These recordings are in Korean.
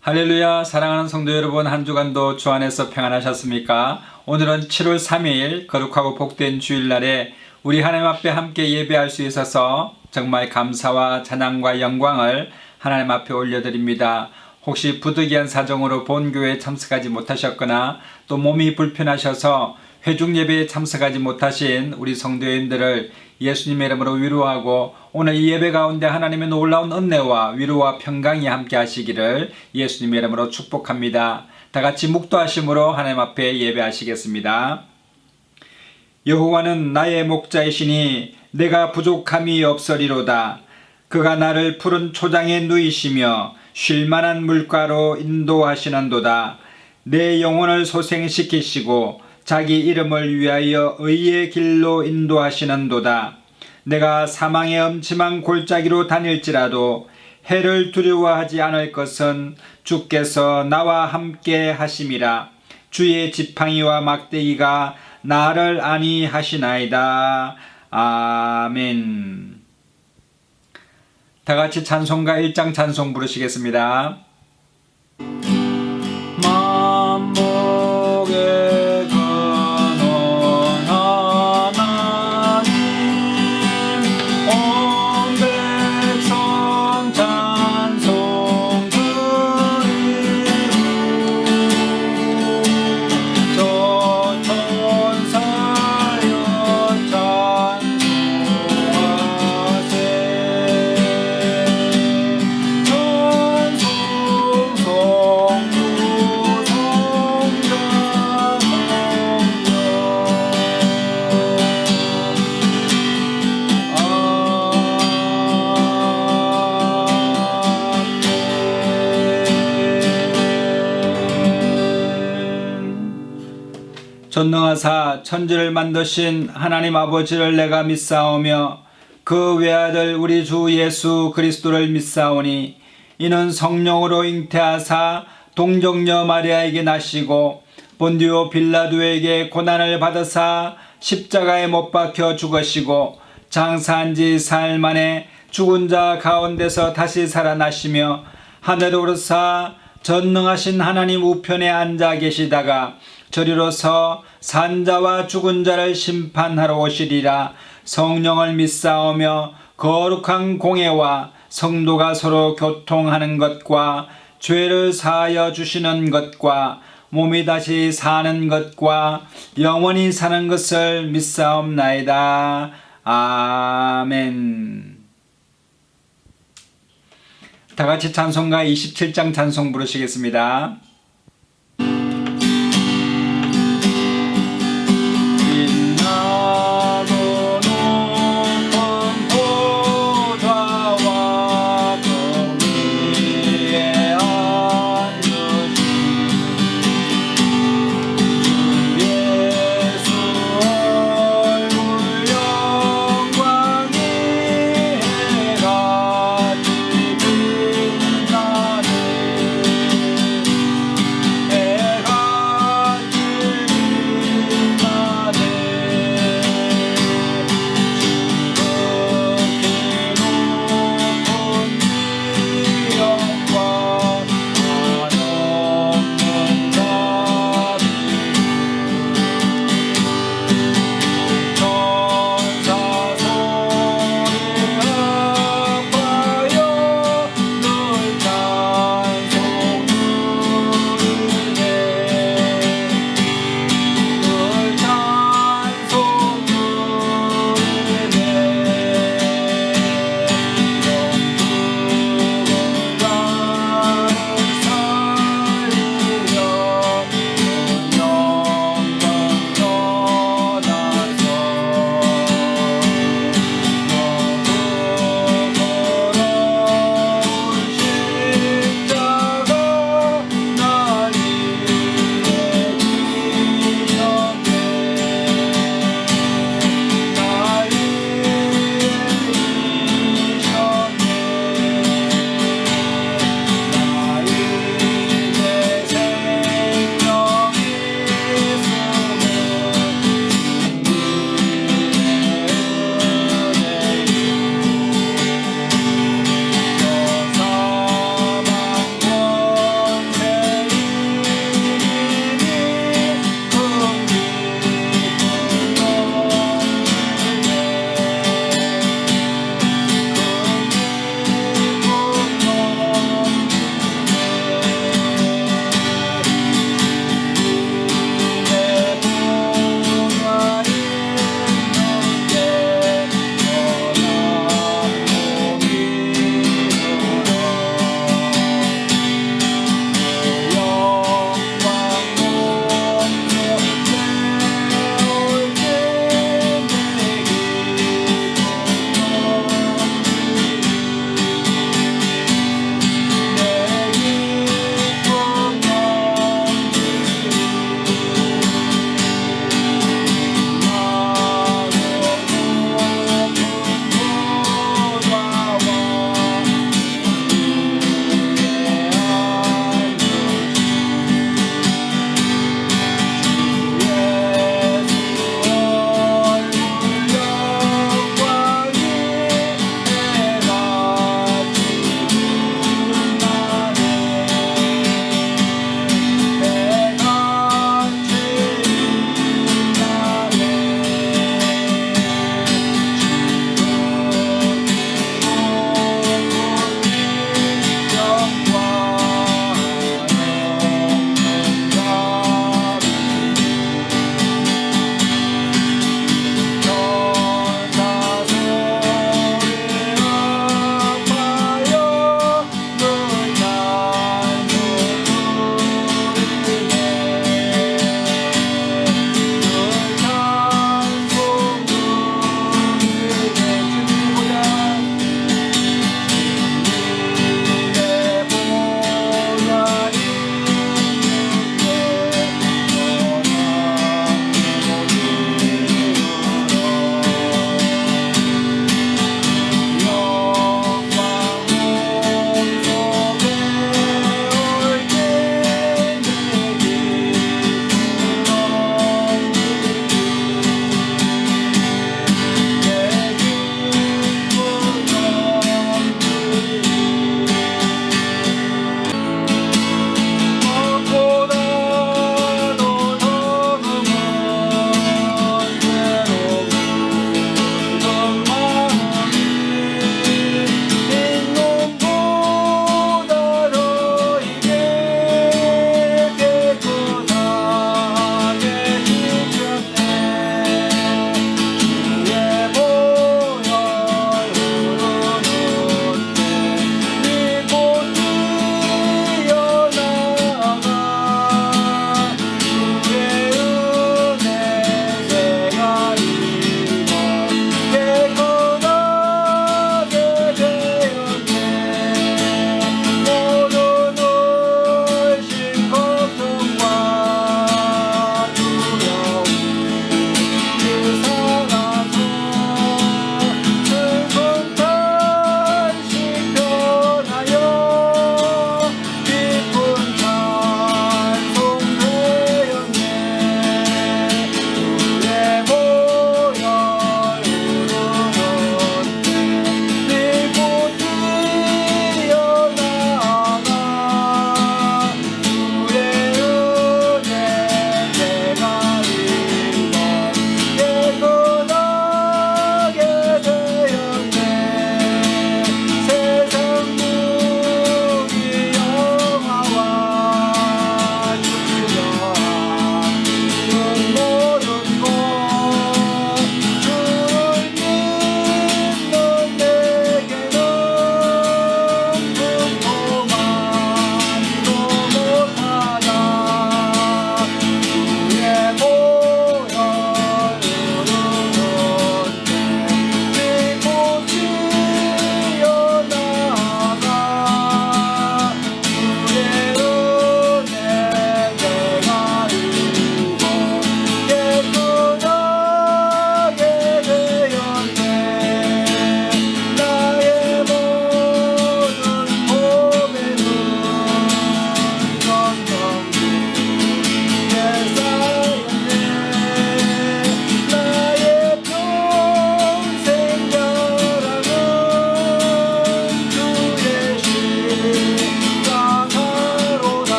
할렐루야. 사랑하는 성도 여러분, 한 주간도 주 안에서 평안하셨습니까? 오늘은 7월 3일 거룩하고 복된 주일날에 우리 하나님 앞에 함께 예배할 수 있어서 정말 감사와 찬양과 영광을 하나님 앞에 올려드립니다. 혹시 부득이한 사정으로 본교회에 참석하지 못하셨거나 또 몸이 불편하셔서 회중 예배에 참석하지 못하신 우리 성도님들을 예수님의 이름으로 위로하고 오늘 이 예배 가운데 하나님의 놀라운 은혜와 위로와 평강이 함께 하시기를 예수님의 이름으로 축복합니다. 다 같이 묵도하심으로 하나님 앞에 예배하시겠습니다. 여호와는 나의 목자이시니 내가 부족함이 없으리로다. 그가 나를 푸른 초장에 누이시며 쉴만한 물가로 인도하시는도다. 내 영혼을 소생시키시고 자기 이름을 위하여 의의 길로 인도하시는도다. 내가 사망의 엄침한 골짜기로 다닐지라도 해를 두려워하지 않을 것은 주께서 나와 함께 하심이라. 주의 지팡이와 막대기가 나를 안위하시나이다. 아멘. 다 같이 찬송가 1장 찬송 부르시겠습니다. 만복의 근원 하나님 온 백성 찬송 드리고 저 천사여 찬송하세. 찬송 성부 전능하사 천지를 만드신 하나님 아버지를 내가 믿사오며 그 외아들 우리 주 예수 그리스도를 믿사오니 이는 성령으로 잉태하사 동정녀 마리아에게 나시고 본디오 빌라도에게 고난을 받으사 십자가에 못 박혀 죽으시고 장사한 지 사흘 만에 죽은 자 가운데서 다시 살아나시며 하늘에 오르사 전능하신 하나님 우편에 앉아 계시다가 저리로서 산자와 죽은 자를 심판하러 오시리라. 성령을 믿사오며 거룩한 공예와 성도가 서로 교통하는 것과 죄를 사하여 주시는 것과 몸이 다시 사는 것과 영원히 사는 것을 믿사옵나이다. 아멘. 다 같이 찬송가 27장 찬송 부르시겠습니다.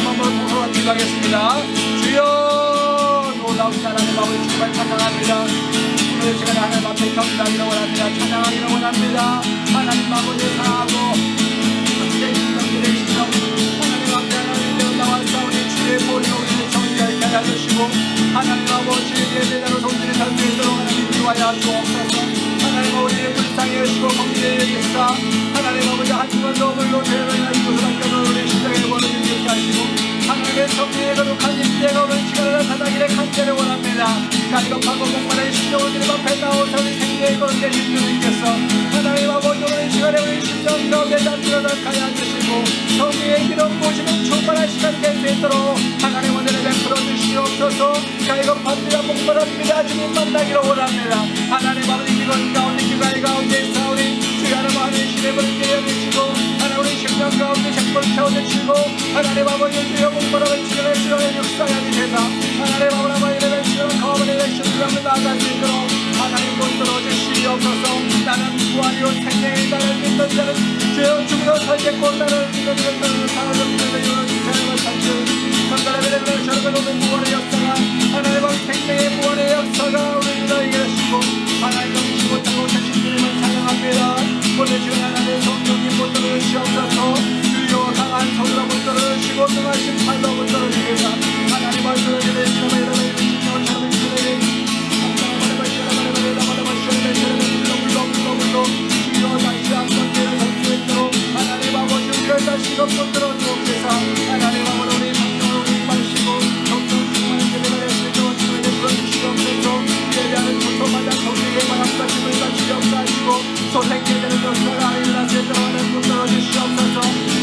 한번 보도록 기도하겠습니다. 주여 놀라우신 하나님 아버지 정말 찬양합니다. 오늘 시간에 하나님 앞에 경배하기를 원합니다. 찬양하기를 원합니다. 하나님 아버지 사하고 함께 기도를 시켜 하나님 앞에 하나님 나와 싸우니 주의 보리로 우리를 정리하게 하여 주시고 하나님 아버지 예배자로 성질을 살 수 있도록 하나님 인도하여 주옵소서. 하나님 아버지 불쌍히 여시고 공의에 여기사 하나님 아버지 한 주간 더불로 죄를 이곳을 맡겨놓은 우리 시장의 원을 일으키게 하시고 하나님의 성리에 거룩한 인대가 오는 시간을 나타나기를 간절히 원합니다. 간겁하고 목마른 심정을 앞에 나오사 우리 생명의 거룩해 주신 주님께서 하나님 아버지 오는 시간에 우리 심정 가운데 잠들어가게 하여 주시고 성리의 기름 보시는 충만한 시간 될 수 있도록 하나님 오늘을 베풀어 주시옵소서. 간겁합니다. 목마릅니다. 주님 만나기를 원합니다. 하나님 아버지 기관 가운데 기관 가운데 싸우니 주의 하나님 하늘신의 분을 깨어주시고 하나님 우리 심령 가운데 색불 채워주시고 하나님 아버지 주여 목마름을 주님의 주의 역사하게 되사 하나님 아버지 이름의 주님 가운데 주님을 나아갈 수 있도록 하나님 붙들어 주시옵소서. 나는 부활이요 생명이 나를 믿는 자는 주여 죽으러 살겠고 나를 믿는 자는 사랑을 믿는 자는 주님을 살지 하나님의 이름을 저를 오는 부활의 역사가 하나님의 생명의 부활의 역사가 우리 너에게 하시고 하나님 정치 못하고 자신님을 사랑합니다. 오늘 주는 하나님의 성령님 붙들어 주시옵소서. 주여 강한 성으로 붙들어 주시고 능하신 팔로 붙들어 주시사 하나님 말씀을 드리시는 이름의 신령을 참을 주시는 주여 다시 한번 내려 설수 있도록 하나님 아버지 우리를 다시금 붙들어 주옵소서. 하나님 아버지 우리 성령을 우리 마시고 성령 충만한 예배를 할수 있도록 주님을 불러주시옵소서. 예배하는 고통마다 성령의 마음가짐을 같이 역사하시고 소생계되는 역사가 일어나서 들어가는 붙들어 주시옵소서.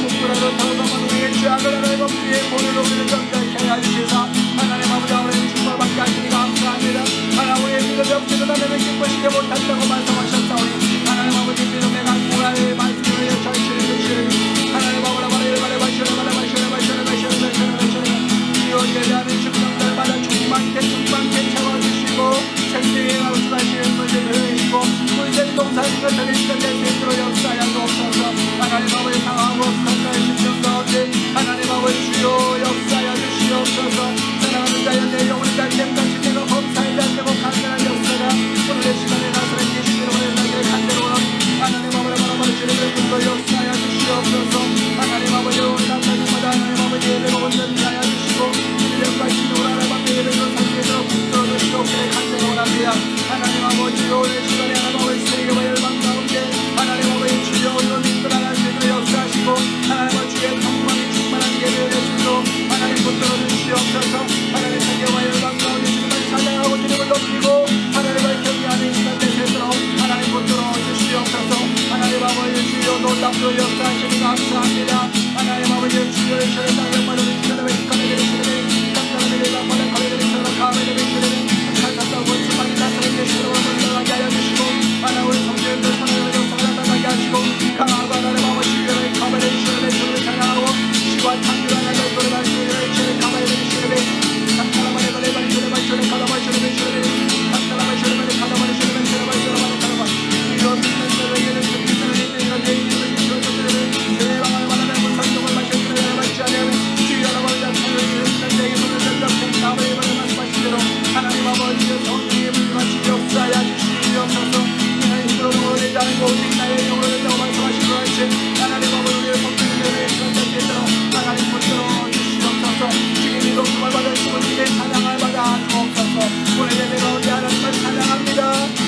국부라도 더더만 우리의 죄악을 하나님 우리의 본을 우리를 정결케 하여 주시사 하나님 아버지 우리의 축복받게 하시니 감사합니다. 하나님 우리의 믿음이 없이는 하나님을 기쁘시게 못한다고 말씀하셨사오니 하나님 아버지 믿음의 간구하에 말씀을 여차시는 주시니 하나님 아버지 주여 예배하는 심령들마다 충만케 채워주시고 생명의 말씀하시는 문제를 해주시고 문제는 동사님과 드리시는 대표로 역사하여 주옵소서. 하나님 아버지 상하고 성가의 심령 가운데 하나님 아버지 주여 역사하여 주시옵소서. 사랑하는 자여 내 영혼을 달됨같이 내가 범사에 달되고 간절한 역사가 오늘의 시간에 나서는 예수님으로 나에게 간절히 원합니다. 하나님 아버지 바라바라 주님의 분도 역사하여 주시옵소서. 하나님 아버지 오늘 남자님마다 하나님 아버지 예배가 온전히 하여 주시고 일령과 신으로 하나님 앞에 예배로 성계로 붙들어 주시옵기를 간절히 원합니다. 하나님 아버지 오늘 시간에 하나님 아버지 세계와 열방 가운데 하나님 아버지 주여 오늘 믿고 나갈 수 있도록 역사하시고 하나님 아버지 주의 평강이 충만한 예배를 해주시고 하나님 붙들어 주시옵소서. 하나님 세계와 열방 가운데 주님을 찬양하고 주님을 높이고 하나님을 경외하는 시간 되시도록 하나님 붙들어 주시옵소서. 하나님 아버지 주여 놀랍도 역사하시니 감사합니다. 하나님 아버지 주여 주의 땅을 마련해 주시는 이카를 내리시는 감사를 내리라 바른 가를 내리시는 감을 내리시는 감사가 원수만이 나타내 주시는 원수를 하여 주시고 하나님 우리 성도님들 하나님의 역사를 나타나게 하시고 강하고 하나님 아버지 주의 감을 내리시는 주를 찬양하고 시와 창조를 하나님의 노래를 하시는 주의 감을 내리시는 감사라마의 노래 말씀을 말씀을 가다마시는 주를 감사라마시는 말을 가다마시는 주를 말씀을 가다마 주여 믿는 자에게는 주님을 믿는 내 이름을 주시는 주의 방을 만나면 무선동을 마시는 주를 맞지 않으면 주여 나와를 잡수는 주를 내게 손을 잡고 나무의 말을 말씀하시도록 하나님 아버지의 성령의 불같이 역사하여 주시옵소서. 나의 힘으로 모으지 않고 오직 나의 영으로 된다고 말씀하시고 하신 하나님 아버지의 성령의 불같이 하나님 붙들어 주시옵소서. 주님이 높음을 받아 주시고 찬양을 받아 주옵소서. 오늘 예배 가운데 하나님을 찬양합니다.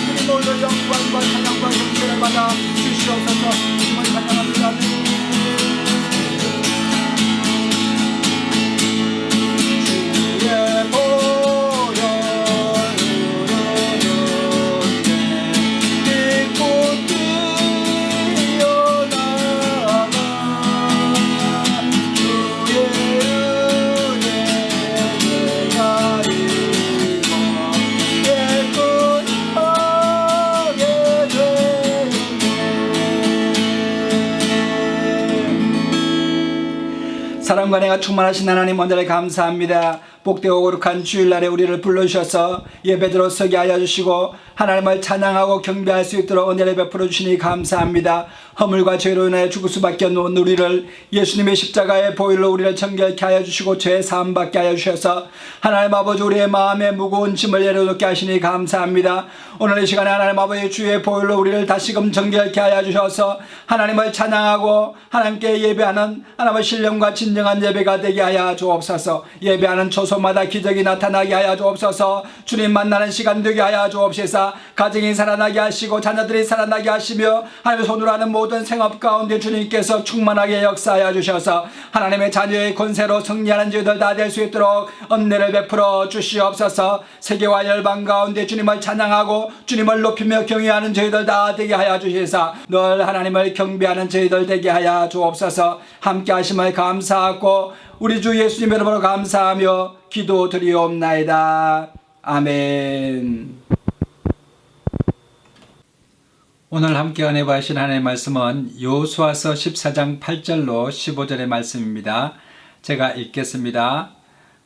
주님 모든 영광과 찬양과 경배를 받아 주시옵소서. 주님을 찬양합니다. 주의 보혈 믿고 뛰어나가 주의 은혜 내가 입어 깨끗하게 되네. 사랑과 내가 충만하신 하나님 오늘에 감사합니다. 복되고 거룩한 주일날에 우리를 불러주셔서 예배드려 서게 하여 주시고 하나님을 찬양하고 경배할 수 있도록 은혜를 베풀어 주시니 감사합니다. 허물과 죄로 인해 죽을 수밖에 없는 우리를 예수님의 십자가의 보혈로 우리를 정결케 하여 주시고 죄 사함 받게 하여 주셔서 하나님 아버지 우리의 마음에 무거운 짐을 내려놓게 하시니 감사합니다. 오늘 이 시간에 하나님 아버지 주의 보혈로 우리를 다시금 정결케 하여 주셔서 하나님을 찬양하고 하나님께 예배하는 하나님의 신령과 진정한 예배가 되게 하여 주옵소서. 예배하는 초소마다 기적이 나타나게 하여 주옵소서. 주님 만나는 시간 되게 하여 주옵소서. 가정이 살아나게 하시고 자녀들이 살아나게 하시며 하나님의 손으로 하는 모든 생업 가운데 주님께서 충만하게 역사하여 주셔서 하나님의 자녀의 권세로 승리하는 저희들 다 될 수 있도록 은혜를 베풀어 주시옵소서. 세계와 열방 가운데 주님을 찬양하고 주님을 높이며 경외하는 저희들 다 되게 하여 주시사 늘 하나님을 경배하는 저희들 되게 하여 주옵소서. 함께 하심을 감사하고 우리 주 예수님 이름으로 감사하며 기도드리옵나이다. 아멘. 오늘 함께 은혜 받으신 하나님의 말씀은 여호수아서 14장 8절로 15절의 말씀입니다. 제가 읽겠습니다.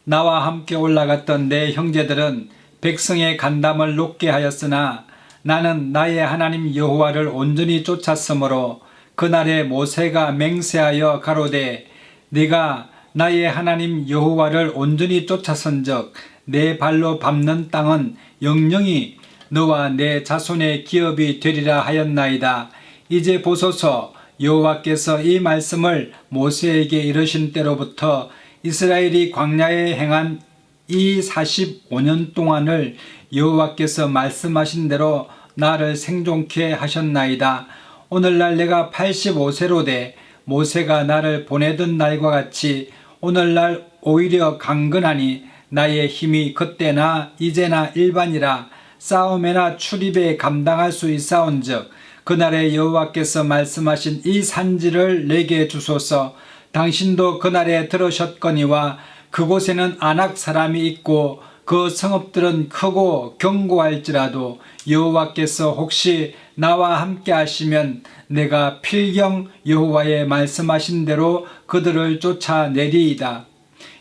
나와 함께 올라갔던 내 형제들은 백성의 간담을 높게 하였으나 나는 나의 하나님 여호와를 온전히 쫓았으므로 그날에 모세가 맹세하여 가로되 네가 나의 하나님 여호와를 온전히 쫓아선즉 내 발로 밟는 땅은 영영이 너와 내 자손의 기업이 되리라 하였나이다. 이제 보소서 여호와께서 이 말씀을 모세에게 이르신 때로부터 이스라엘이 광야에 행한 이 45년 동안을 여호와께서 말씀하신 대로 나를 생존케 하셨나이다. 오늘날 내가 85세로 돼 모세가 나를 보내던 날과 같이 오늘날 오히려 강건하니 나의 힘이 그때나 이제나 일반이라 싸움에나 출입에 감당할 수 있사온즉 그날에 여호와께서 말씀하신 이 산지를 내게 주소서. 당신도 그날에 들으셨거니와 그곳에는 아낙 사람이 있고 그 성읍들은 크고 견고할지라도 여호와께서 혹시 나와 함께 하시면 내가 필경 여호와의 말씀하신 대로 그들을 쫓아내리이다.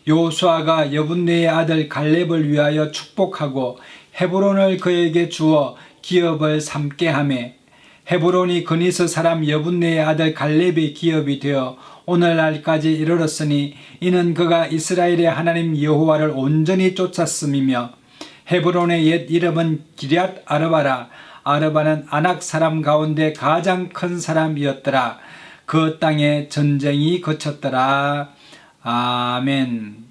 여호수아가 여분네의 아들 갈렙을 위하여 축복하고 헤브론을 그에게 주어 기업을 삼게 하매 헤브론이 그니스 사람 여분네의 아들 갈렙의 기업이 되어 오늘날까지 이르렀으니 이는 그가 이스라엘의 하나님 여호와를 온전히 쫓았음이며 헤브론의 옛 이름은 기럇 아르바라. 아르바는 아낙 사람 가운데 가장 큰 사람이었더라. 그 땅에 전쟁이 그쳤더라. 아멘.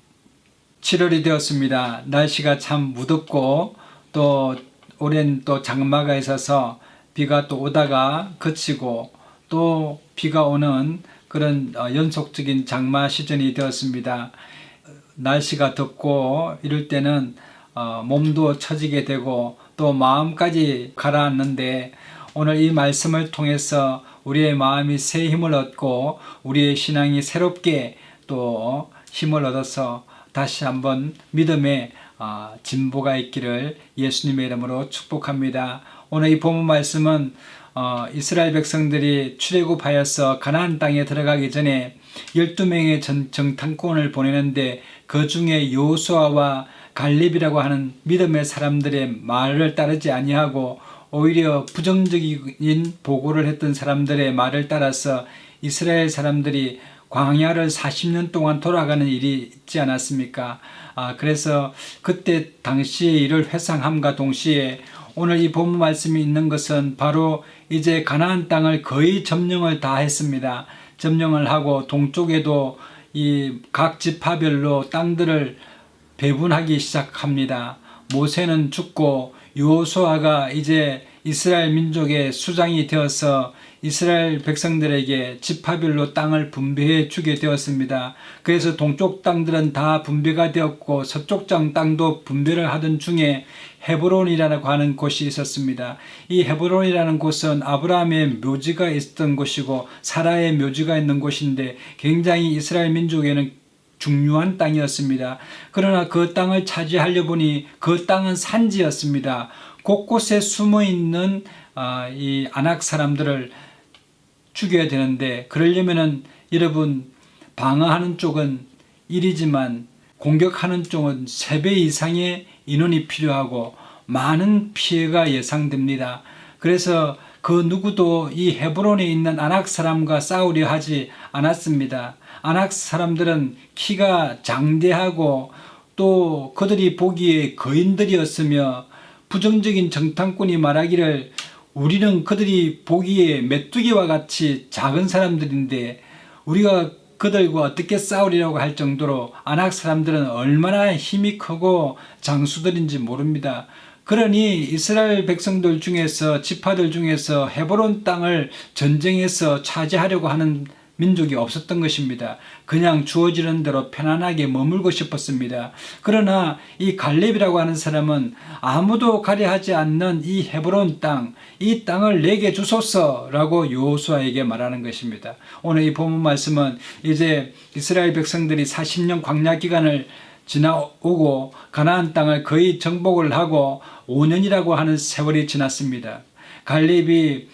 7월이 되었습니다. 날씨가 참 무덥고 또 오랜 또 장마가 있어서 비가 또 오다가 그치고 또 비가 오는 그런 연속적인 장마 시즌이 되었습니다. 날씨가 덥고 이럴 때는 몸도 처지게 되고 또 마음까지 가라앉는데 오늘 이 말씀을 통해서 우리의 마음이 새 힘을 얻고 우리의 신앙이 새롭게 또 힘을 얻어서 다시 한번 믿음의 진보가 있기를 예수님의 이름으로 축복합니다. 오늘 이 본문 말씀은 이스라엘 백성들이 출애굽하여서 가나안 땅에 들어가기 전에 12명의 정탐꾼을 보내는데 그 중에 여호수아와 갈렙이라고 하는 믿음의 사람들의 말을 따르지 아니하고 오히려 부정적인 보고를 했던 사람들의 말을 따라서 이스라엘 사람들이 광야를 40년 동안 돌아가는 일이 있지 않았습니까? 그래서 그때 당시의 일을 회상함과 동시에 오늘 이 본문 말씀이 있는 것은 바로 이제 가나안 땅을 거의 점령을 다 했습니다. 점령을 하고 동쪽에도 이 각 지파별로 땅들을 배분하기 시작합니다. 모세는 죽고 여호수아가 이제 이스라엘 민족의 수장이 되어서 이스라엘 백성들에게 지파별로 땅을 분배해 주게 되었습니다. 그래서 동쪽 땅들은 다 분배가 되었고 서쪽 땅도 분배를 하던 중에 헤브론이라고 하는 곳이 있었습니다. 이 헤브론이라는 곳은 아브라함의 묘지가 있었던 곳이고 사라의 묘지가 있는 곳인데 굉장히 이스라엘 민족에는 중요한 땅이었습니다. 그러나 그 땅을 차지하려 보니 그 땅은 산지였습니다. 곳곳에 숨어있는 이 아낙 사람들을 죽여야 되는데 그러려면은 여러분 방어하는 쪽은 1이지만 공격하는 쪽은 3배 이상의 인원이 필요하고 많은 피해가 예상됩니다. 그래서 그 누구도 이 헤브론에 있는 아낙 사람과 싸우려 하지 않았습니다. 아낙 사람들은 키가 장대하고 또 그들이 보기에 거인들이었으며 부정적인 정탐꾼이 말하기를 우리는 그들이 보기에 메뚜기와 같이 작은 사람들인데 우리가 그들과 어떻게 싸우리라고 할 정도로 아낙 사람들은 얼마나 힘이 크고 장수들인지 모릅니다. 그러니 이스라엘 백성들 중에서 지파들 중에서 헤브론 땅을 전쟁해서 차지하려고 하는 민족이 없었던 것입니다. 그냥 주어지는 대로 편안하게 머물고 싶었습니다. 그러나 이 갈렙이라고 하는 사람은 아무도 가려하지 않는 이 헤브론 땅, 이 땅을 내게 주소서라고 여호수아에게 말하는 것입니다. 오늘 이 본문 말씀은 이제 이스라엘 백성들이 40년 광야 기간을 지나오고 가나안 땅을 거의 정복을 하고 5년이라고 하는 세월이 지났습니다. 갈렙이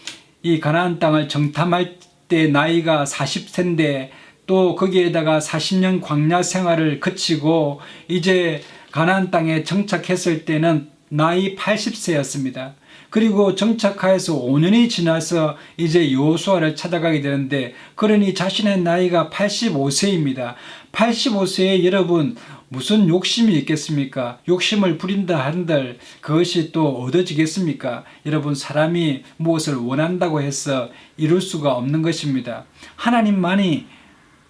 이 가나안 땅을 정탐할 때 나이가 40세인데 또 거기에다가 40년 광야 생활을 거치고 이제 가나안 땅에 정착했을 때는 나이 80세였습니다. 그리고 정착하여서 5년이 지나서 이제 여호수아를 찾아가게 되는데 그러니 자신의 나이가 85세입니다. 85세에 여러분 무슨 욕심이 있겠습니까? 욕심을 부린다 한들 그것이 또 얻어지겠습니까? 여러분 사람이 무엇을 원한다고 해서 이룰 수가 없는 것입니다. 하나님만이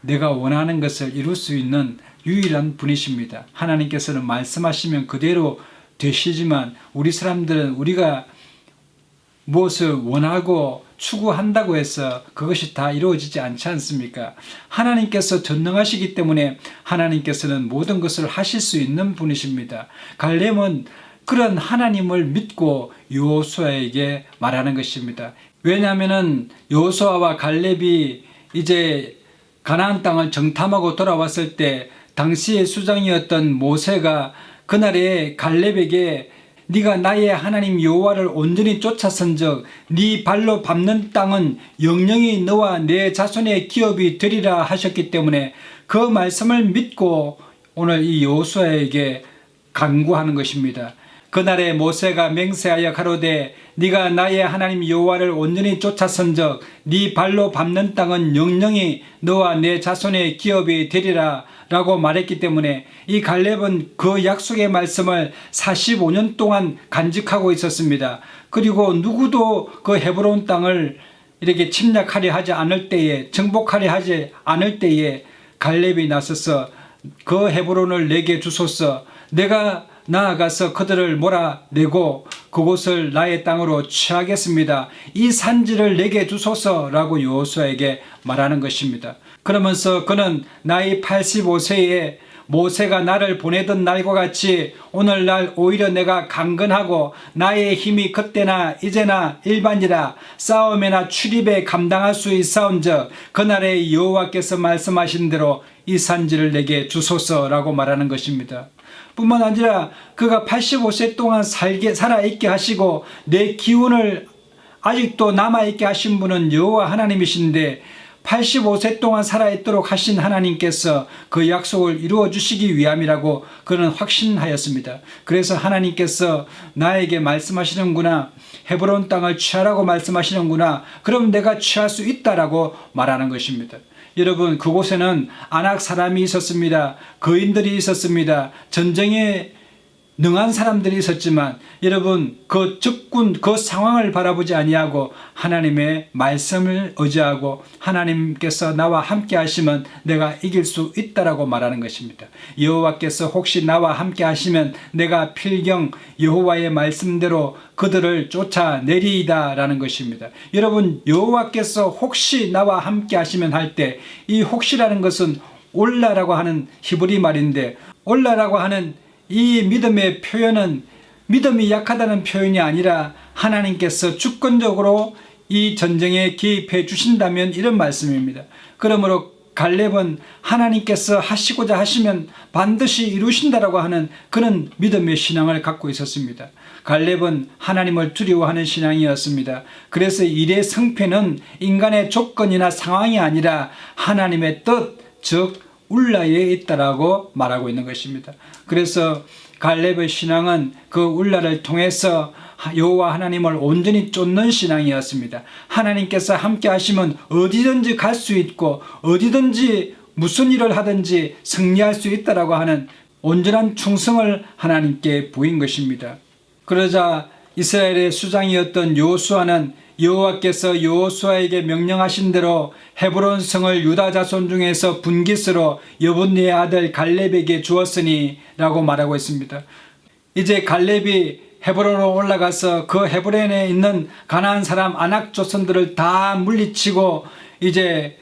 내가 원하는 것을 이룰 수 있는 유일한 분이십니다. 하나님께서는 말씀하시면 그대로 되시지만 우리 사람들은 우리가 무엇을 원하고 추구한다고 해서 그것이 다 이루어지지 않지 않습니까? 하나님께서 전능하시기 때문에 하나님께서는 모든 것을 하실 수 있는 분이십니다. 갈렙은 그런 하나님을 믿고 여호수아에게 말하는 것입니다. 왜냐하면 여호수아와 갈렙이 이제 가나안 땅을 정탐하고 돌아왔을 때 당시의 수장이었던 모세가 그날에 갈렙에게 네가 나의 하나님 여호와를 온전히 쫓아선즉 네 발로 밟는 땅은 영영이 너와 내 자손의 기업이 되리라 하셨기 때문에 그 말씀을 믿고 오늘 이 여호수아에게 간구하는 것입니다. 그날에 모세가 맹세하여 가로되 네가 나의 하나님 여호와를 온전히 쫓아선즉 네 발로 밟는 땅은 영영이 너와 내 자손의 기업이 되리라 라고 말했기 때문에 이 갈렙은 그 약속의 말씀을 45년 동안 간직하고 있었습니다. 그리고 누구도 그 헤브론 땅을 이렇게 침략하려 하지 않을 때에 정복하려 하지 않을 때에 갈렙이 나서서 그 헤브론을 내게 주소서 내가 나아가서 그들을 몰아내고 그곳을 나의 땅으로 취하겠습니다. 이 산지를 내게 주소서라고 여호수아에게 말하는 것입니다. 그러면서 그는 나이 85세에 모세가 나를 보내던 날과 같이 오늘날 오히려 내가 강건하고 나의 힘이 그때나 이제나 일반이라 싸움이나 출입에 감당할 수 있사온즉 그날에 여호와께서 말씀하신 대로 이 산지를 내게 주소서라고 말하는 것입니다. 뿐만 아니라 그가 85세 동안 살아있게 하시고 내 기운을 아직도 남아있게 하신 분은 여호와 하나님이신데 85세 동안 살아있도록 하신 하나님께서 그 약속을 이루어 주시기 위함이라고 그는 확신하였습니다. 그래서 하나님께서 나에게 말씀하시는구나, 헤브론 땅을 취하라고 말씀하시는구나, 그럼 내가 취할 수 있다라고 말하는 것입니다. 여러분 그곳에는 아낙 사람이 있었습니다. 거인들이 있었습니다. 전쟁에 능한 사람들이 있었지만 여러분 그 적군 그 상황을 바라보지 아니하고 하나님의 말씀을 의지하고 하나님께서 나와 함께 하시면 내가 이길 수 있다라고 말하는 것입니다. 여호와께서 혹시 나와 함께 하시면 내가 필경 여호와의 말씀대로 그들을 쫓아내리이다 라는 것입니다. 여러분 여호와께서 혹시 나와 함께 하시면 할 때 이 혹시라는 것은 올라라고 하는 히브리 말인데 올라라고 하는 이 믿음의 표현은 믿음이 약하다는 표현이 아니라 하나님께서 주권적으로 이 전쟁에 개입해 주신다면 이런 말씀입니다. 그러므로 갈렙은 하나님께서 하시고자 하시면 반드시 이루신다라고 하는 그런 믿음의 신앙을 갖고 있었습니다. 갈렙은 하나님을 두려워하는 신앙이었습니다. 그래서 일의 성패는 인간의 조건이나 상황이 아니라 하나님의 뜻, 즉 울라에 있다라고 말하고 있는 것입니다. 그래서 갈렙의 신앙은 그 울라를 통해서 여호와 하나님을 온전히 쫓는 신앙이었습니다. 하나님께서 함께 하시면 어디든지 갈 수 있고 어디든지 무슨 일을 하든지 승리할 수 있다라고 하는 온전한 충성을 하나님께 보인 것입니다. 그러자 이스라엘의 수장이었던 여호수아는 여호와께서 여호수아에게 명령하신 대로 헤브론 성을 유다 자손 중에서 분깃으로 여분니의 아들 갈렙에게 주었으니 라고 말하고 있습니다. 이제 갈렙이 헤브론으로 올라가서 그 헤브론에 있는 가나안 사람 아낙 조선들을 다 물리치고 이제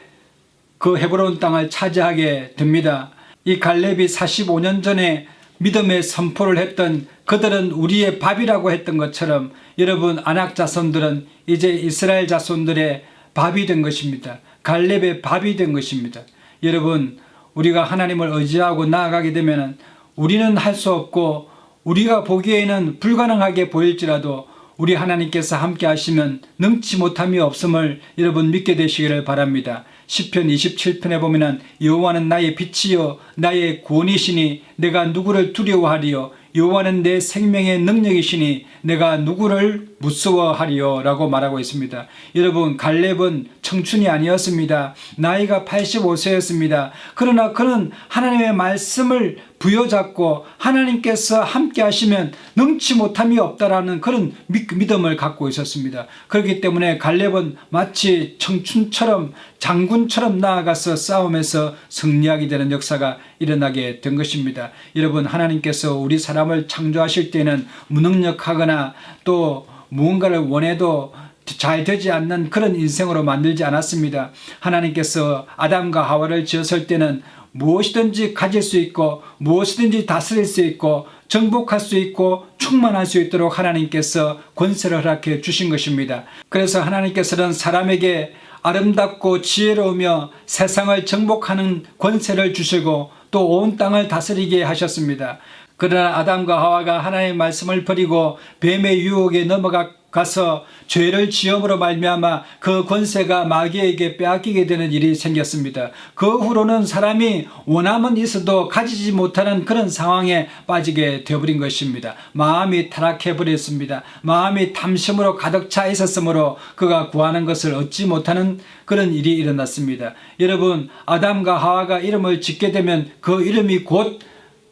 그 헤브론 땅을 차지하게 됩니다. 이 갈렙이 45년 전에 믿음의 선포를 했던 그들은 우리의 밥이라고 했던 것처럼 여러분 아낙 자손들은 이제 이스라엘 자손들의 밥이 된 것입니다. 갈렙의 밥이 된 것입니다. 여러분 우리가 하나님을 의지하고 나아가게 되면 우리는 할 수 없고 우리가 보기에는 불가능하게 보일지라도 우리 하나님께서 함께 하시면 능치 못함이 없음을 여러분 믿게 되시기를 바랍니다. 시편 27편에 보면은 여호와는 나의 빛이요 나의 구원이시니 내가 누구를 두려워하리요 여호와는 내 생명의 능력이시니 내가 누구를 무서워하리요 라고 말하고 있습니다. 여러분 갈렙은 청춘이 아니었습니다. 나이가 85세였습니다. 그러나 그는 하나님의 말씀을 부여잡고 하나님께서 함께 하시면 능치 못함이 없다라는 그런 믿음을 갖고 있었습니다. 그렇기 때문에 갈렙은 마치 청춘처럼 장군처럼 나아가서 싸움에서 승리하게 되는 역사가 일어나게 된 것입니다. 여러분 하나님께서 우리 사람을 창조하실 때는 무능력하거나 또 무언가를 원해도 잘 되지 않는 그런 인생으로 만들지 않았습니다. 하나님께서 아담과 하와를 지었을 때는 무엇이든지 가질 수 있고 무엇이든지 다스릴 수 있고 정복할 수 있고 충만할 수 있도록 하나님께서 권세를 허락해 주신 것입니다. 그래서 하나님께서는 사람에게 아름답고 지혜로우며 세상을 정복하는 권세를 주시고 또 온 땅을 다스리게 하셨습니다. 그러나 아담과 하와가 하나님의 말씀을 버리고 뱀의 유혹에 넘어가서 죄를 지음으로 말미암아 그 권세가 마귀에게 빼앗기게 되는 일이 생겼습니다. 그 후로는 사람이 원함은 있어도 가지지 못하는 그런 상황에 빠지게 되어버린 것입니다. 마음이 타락해버렸습니다. 마음이 탐심으로 가득 차 있었으므로 그가 구하는 것을 얻지 못하는 그런 일이 일어났습니다. 여러분 아담과 하와가 이름을 짓게 되면 그 이름이 곧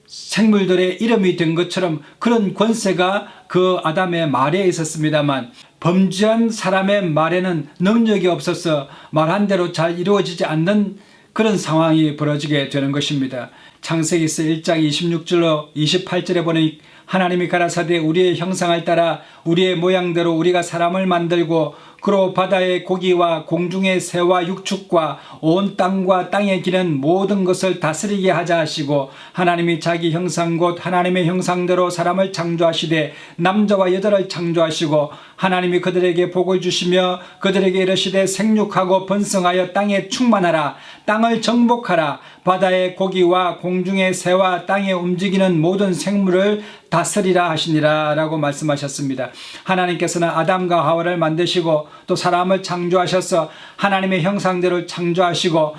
생물들의 이름이 된 것처럼 그런 권세가 그 아담의 말에 있었습니다만 범죄한 사람의 말에는 능력이 없어서 말한 대로 잘 이루어지지 않는 그런 상황이 벌어지게 되는 것입니다. 창세기서 1장 26절로 28절에 보니 하나님이 가라사대 우리의 형상을 따라 우리의 모양대로 우리가 사람을 만들고 그로 바다의 고기와 공중의 새와 육축과 온 땅과 땅에 기는 모든 것을 다스리게 하자 하시고 하나님이 자기 형상 곧 하나님의 형상대로 사람을 창조하시되 남자와 여자를 창조하시고 하나님이 그들에게 복을 주시며 그들에게 이르시되 생육하고 번성하여 땅에 충만하라 땅을 정복하라 바다의 고기와 공중의 새와 땅에 움직이는 모든 생물을 다스리라 하시니라 라고 말씀하셨습니다. 하나님께서는 아담과 하와를 만드시고 또 사람을 창조하셔서 하나님의 형상대로 창조하시고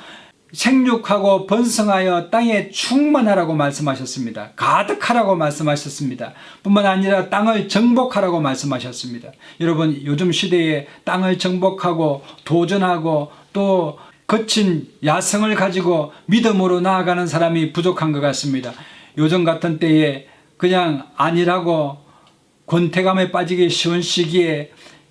생육하고 번성하여 땅에 충만하라고 말씀하셨습니다. 가득하라고 말씀하셨습니다. 뿐만 아니라 땅을 정복하라고 말씀하셨습니다. 여러분 요즘 시대에 땅을 정복하고 도전하고 또 거친 야성을 가지고 믿음으로 나아가는 사람이 부족한 것 같습니다. 요즘 같은 때에 그냥 아니라고 권태감에 빠지기 쉬운 시기에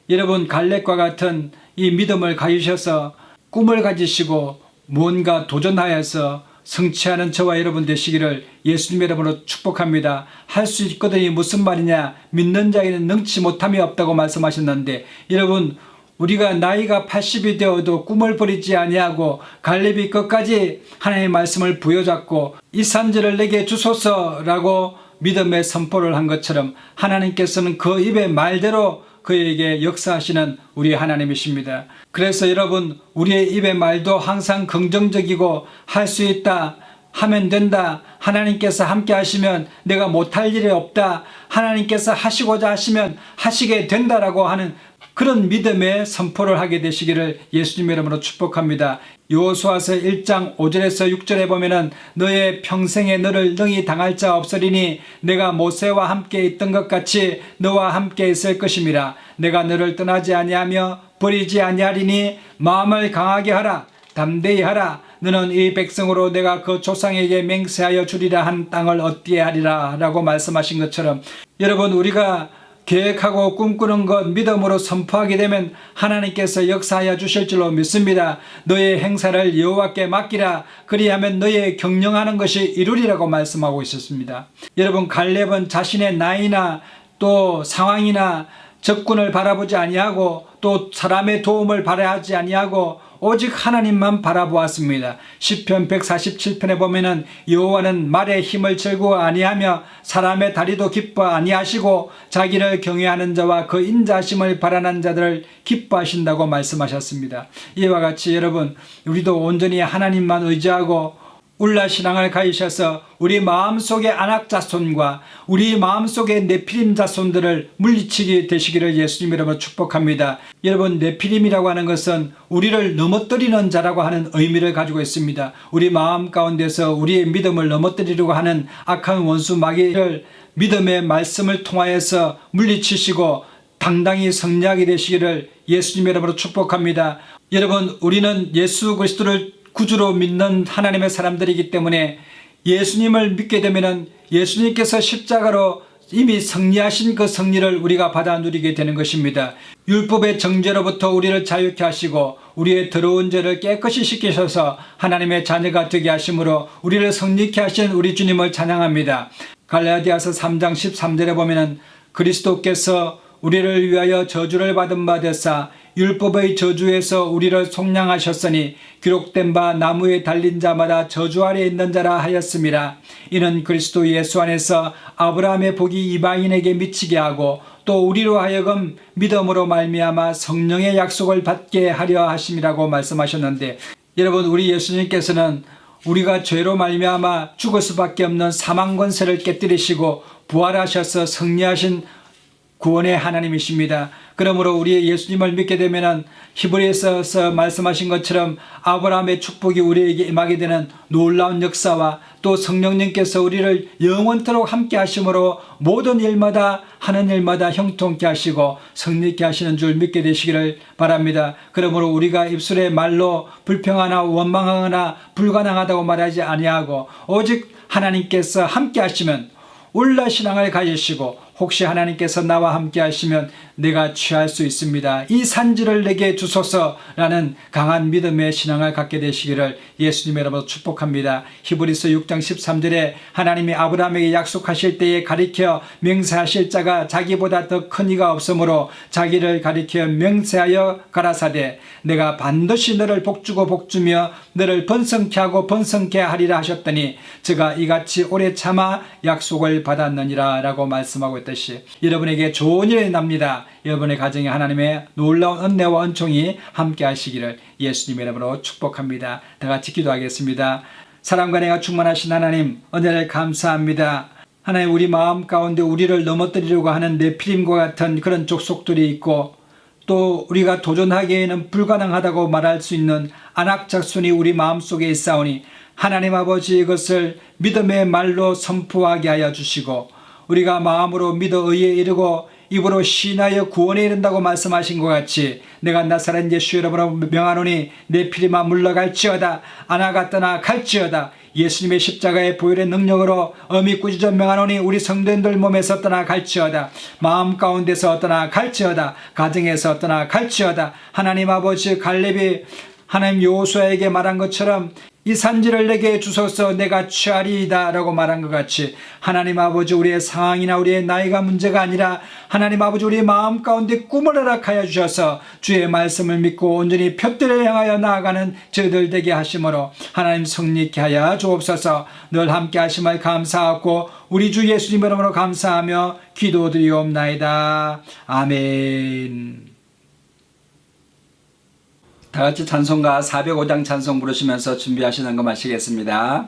여러분 갈렙과 같은 이 믿음을 가지셔서 꿈을 가지시고 뭔가 도전하여서 성취하는 저와 여러분 되시기를 예수님의 이름으로 축복합니다. 할 수 있거든요. 무슨 말이냐? 믿는 자에는 능치 못함이 없다고 말씀하셨는데 여러분 우리가 나이가 80이 되어도 꿈을 버리지 아니하고 갈렙이 끝까지 하나님의 말씀을 부여잡고 이 산지를 내게 주소서라고 믿음의 선포를 한 것처럼 하나님께서는 그 입의 말대로 그에게 역사하시는 우리 하나님이십니다. 그래서 여러분 우리의 입의 말도 항상 긍정적이고 할 수 있다 하면 된다 하나님께서 함께 하시면 내가 못할 일이 없다 하나님께서 하시고자 하시면 하시게 된다라고 하는 그런 믿음의 선포를 하게 되시기를 예수님 이름으로 축복합니다. 여호수아서 1장 5절에서 6절에 보면은 너의 평생에 너를 능히 당할 자 없으리니 내가 모세와 함께 있던 것 같이 너와 함께 있을 것임이라. 내가 너를 떠나지 아니하며 버리지 아니하리니 마음을 강하게 하라. 담대히 하라. 너는 이 백성으로 내가 그 조상에게 맹세하여 주리라 한 땅을 얻게 하리라 라고 말씀하신 것처럼, 여러분, 우리가 계획하고 꿈꾸는 것 믿음으로 선포하게 되면 하나님께서 역사하여 주실 줄로 믿습니다. 너의 행사를 여호와께 맡기라. 그리하면 너의 경영하는 것이 이루리라고 말씀하고 있었습니다. 여러분, 갈렙은 자신의 나이나 또 상황이나 적군을 바라보지 아니하고 또 사람의 도움을 바라지 아니하고 오직 하나님만 바라보았습니다. 시편 147편에 보면은 여호와는 말의 힘을 즐거워 아니하며 사람의 다리도 기뻐 아니하시고 자기를 경외하는 자와 그 인자심을 바라는 자들을 기뻐하신다고 말씀하셨습니다. 이와 같이 여러분, 우리도 온전히 하나님만 의지하고 울라신앙을 가지셔서 우리 마음속의 아낙 자손과 우리 마음속의 네피림 자손들을 물리치게 되시기를 예수님 이름으로 축복합니다. 여러분, 네피림이라고 하는 것은 우리를 넘어뜨리는 자라고 하는 의미를 가지고 있습니다. 우리 마음 가운데서 우리의 믿음을 넘어뜨리려고 하는 악한 원수 마귀를 믿음의 말씀을 통하여서 물리치시고 당당히 승리하게 되시기를 예수님 이름으로 축복합니다. 여러분, 우리는 예수 그리스도를 구주로 믿는 하나님의 사람들이기 때문에 예수님을 믿게 되면 예수님께서 십자가로 이미 승리하신 그 승리를 우리가 받아 누리게 되는 것입니다. 율법의 정죄로부터 우리를 자유케 하시고 우리의 더러운 죄를 깨끗이 씻기셔서 하나님의 자녀가 되게 하심으로 우리를 승리케 하신 우리 주님을 찬양합니다. 갈라디아서 3장 13절에 보면 그리스도께서 우리를 위하여 저주를 받은 바 되사 율법의 저주에서 우리를 속량하셨으니 기록된 바 나무에 달린 자마다 저주 아래 있는 자라 하였음이라. 이는 그리스도 예수 안에서 아브라함의 복이 이방인에게 미치게 하고 또 우리로 하여금 믿음으로 말미암아 성령의 약속을 받게 하려 하심이라고 말씀하셨는데, 여러분, 우리 예수님께서는 우리가 죄로 말미암아 죽을 수밖에 없는 사망 권세를 깨뜨리시고 부활하셔서 승리하신 구원의 하나님이십니다. 그러므로 우리 예수님을 믿게 되면 히브리서에서 말씀하신 것처럼 아브라함의 축복이 우리에게 임하게 되는 놀라운 역사와 또 성령님께서 우리를 영원토록 함께 하심으로 모든 일마다 하는 일마다 형통케 하시고 성리케 하시는 줄 믿게 되시기를 바랍니다. 그러므로 우리가 입술의 말로 불평하나 원망하거나 불가능하다고 말하지 아니하고 오직 하나님께서 함께 하시면 울라신앙을 가지시고 혹시 하나님께서 나와 함께 하시면 내가 취할 수 있습니다. 이 산지를 내게 주소서라는 강한 믿음의 신앙을 갖게 되시기를 예수님의 이름으로 축복합니다. 히브리서 6장 13절에 하나님이 아브라함에게 약속하실 때에 가리켜 맹세하실 자가 자기보다 더 큰 이가 없으므로 자기를 가리켜 맹세하여 가라사대 내가 반드시 너를 복주고 복주며 너를 번성케 하고 번성케 하리라 하셨더니 저가 이같이 오래 참아 약속을 받았느니라 라고 말씀하고 있듯이 여러분에게 좋은 일이 납니다. 여러분의 가정에 하나님의 놀라운 은혜와 은총이 함께 하시기를 예수님의 이름으로 축복합니다. 다 같이 기도하겠습니다. 사랑과 은혜가 충만하신 하나님, 은혜를 감사합니다. 하나님, 우리 마음 가운데 우리를 넘어뜨리려고 하는 네피림과 같은 그런 족속들이 있고 또 우리가 도전하기에는 불가능하다고 말할 수 있는 안악작손이 우리 마음속에 있사오니 하나님 아버지, 이것을 믿음의 말로 선포하게 하여 주시고 우리가 마음으로 믿어 의에 이르고 입으로 시인하여 구원에 이른다고 말씀하신 것 같이 내가 나사렛 예수 이름으로 명하노니 네피림아 물러갈지어다. 아나가 떠나 갈지어다. 예수님의 십자가의 보혈의 능력으로 어미 꾸짖어 명하노니 우리 성도인들 몸에서 떠나 갈지어다. 마음 가운데서 떠나 갈지어다. 가정에서 떠나 갈지어다. 하나님 아버지, 갈렙이 하나님 여호수아에게 말한 것처럼 이 산지를 내게 주소서 내가 취하리이다 라고 말한 것 같이 하나님 아버지, 우리의 상황이나 우리의 나이가 문제가 아니라 하나님 아버지, 우리의 마음 가운데 꿈을 허락하여 주셔서 주의 말씀을 믿고 온전히 표대를 향하여 나아가는 저희들 되게 하심으로 하나님 성리케 하여 주옵소서. 늘 함께 하심을 감사하고 우리 주 예수님 이름으로 감사하며 기도드리옵나이다. 아멘. 다 같이 찬송가 405장 찬송 부르시면서 준비하시는 거 마시겠습니다.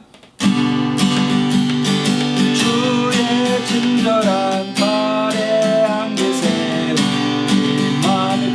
주의 친절한 발에 안기 세우니 마음을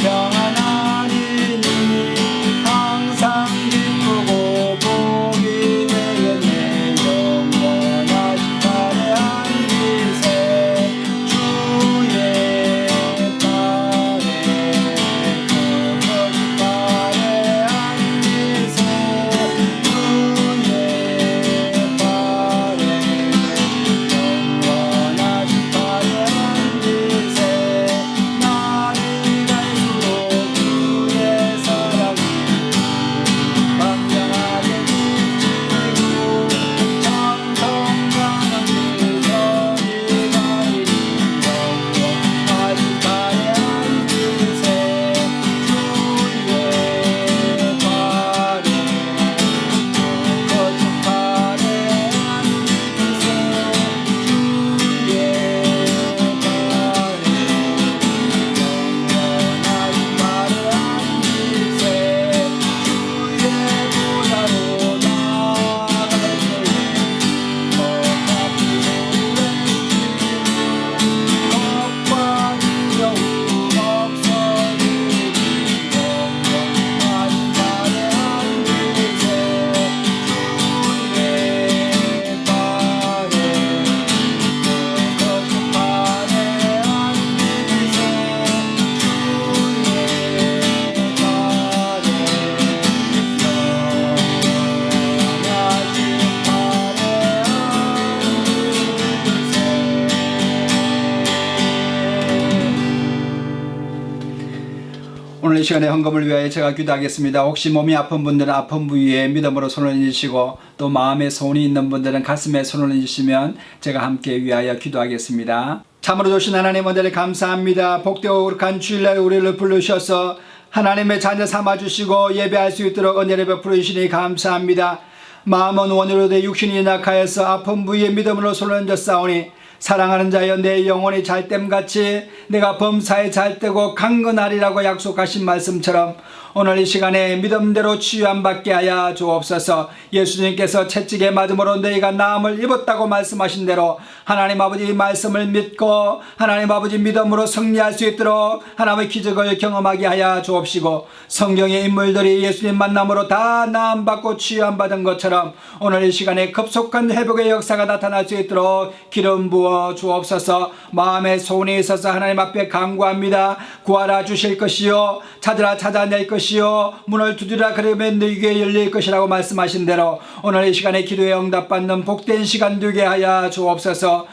오늘 이 시간에 헌금을 위하여 제가 기도하겠습니다. 혹시 몸이 아픈 분들은 아픈 부위에 믿음으로 손을 얹으시고 또 마음에 소원이 있는 분들은 가슴에 손을 얹으시면 제가 함께 위하여 기도하겠습니다. 참으로 좋으신 하나님 은혜를 감사합니다. 복되고 거룩한 주일날 우리를 부르셔서 하나님의 자녀 삼아주시고 예배할 수 있도록 은혜를 베풀어 주시니 감사합니다. 마음은 원으로되 육신이 약하여서 아픈 부위에 믿음으로 손을 얹어 싸우니 사랑하는 자여 내 영혼이 잘됨같이 내가 범사에 잘되고 강건하리라고 약속하신 말씀처럼 오늘 이 시간에 믿음대로 치유함 받게 하여 주옵소서. 예수님께서 채찍에 맞음으로 너희가 나음을 입었다고 말씀하신 대로 하나님 아버지 말씀을 믿고 하나님 아버지 믿음으로 승리할 수 있도록 하나님의 기적을 경험하게 하여 주옵시고 성경의 인물들이 예수님 만남으로 다 나음 받고 치유함 받은 것처럼 오늘 이 시간에 급속한 회복의 역사가 나타날 수 있도록 기름 부어 주옵소서. 마음에 소원이 있어서 하나님 앞에 간구합니다. 구하라 주실 것이요 찾으라 찾아낼 것이요 문을 두드리라 그러면 너희에게 열릴 것이라고 말씀하신 대로 오늘 이 시간에 기도에 응답받는 복된 시간 되게 하여 주옵소서.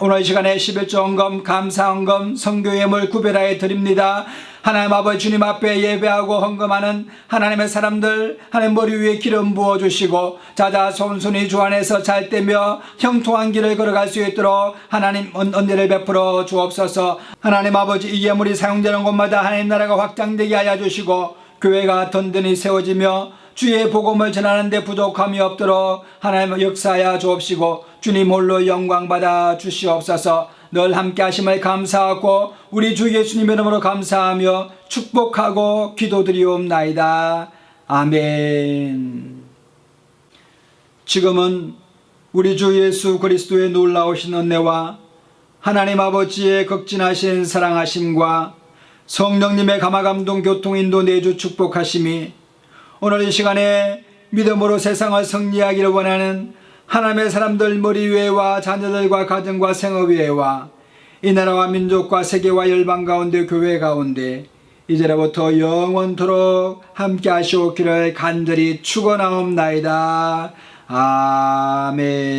오늘 이 시간에 11조 헌금 감사 헌금 성교예물 구별하여 드립니다. 하나님 아버지 주님 앞에 예배하고 헌금하는 하나님의 사람들 하나님 머리 위에 기름 부어주시고 자자손손이 주 안에서 잘되며 형통한 길을 걸어갈 수 있도록 하나님 은혜를 베풀어 주옵소서. 하나님 아버지 이 예물이 사용되는 곳마다 하나님 나라가 확장되게 하여 주시고 교회가 든든히 세워지며 주의 복음을 전하는 데 부족함이 없도록 하나님 역사하여 주옵시고 주님 홀로 영광 받아 주시옵소서. 늘 함께 하심을 감사하고 우리 주 예수님의 이름으로 감사하며 축복하고 기도드리옵나이다. 아멘. 지금은 우리 주 예수 그리스도의 놀라우신 은혜와 하나님 아버지의 극진하신 사랑하심과 성령님의 감화감동 교통인도 내주 축복하심이 오늘 이 시간에 믿음으로 세상을 승리하기를 원하는 하나님의 사람들 머리 위에와 자녀들과 가정과 생업 위에와 이 나라와 민족과 세계와 열방 가운데 교회 가운데 이제로부터 영원토록 함께 하시옵기를 간절히 축원하옵나이다. 아멘.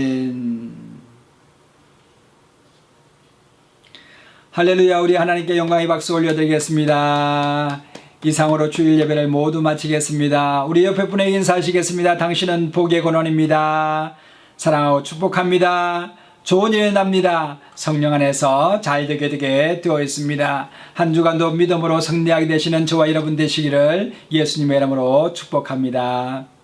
할렐루야. 우리 하나님께 영광의 박수 올려드리겠습니다. 이상으로 주일 예배를 모두 마치겠습니다. 우리 옆에 분에게 인사하시겠습니다. 당신은 복의 근원입니다. 사랑하고 축복합니다. 좋은 일이 납니다. 성령 안에서 잘 되게 되어 있습니다. 한 주간도 믿음으로 승리하게 되시는 저와 여러분 되시기를 예수님의 이름으로 축복합니다.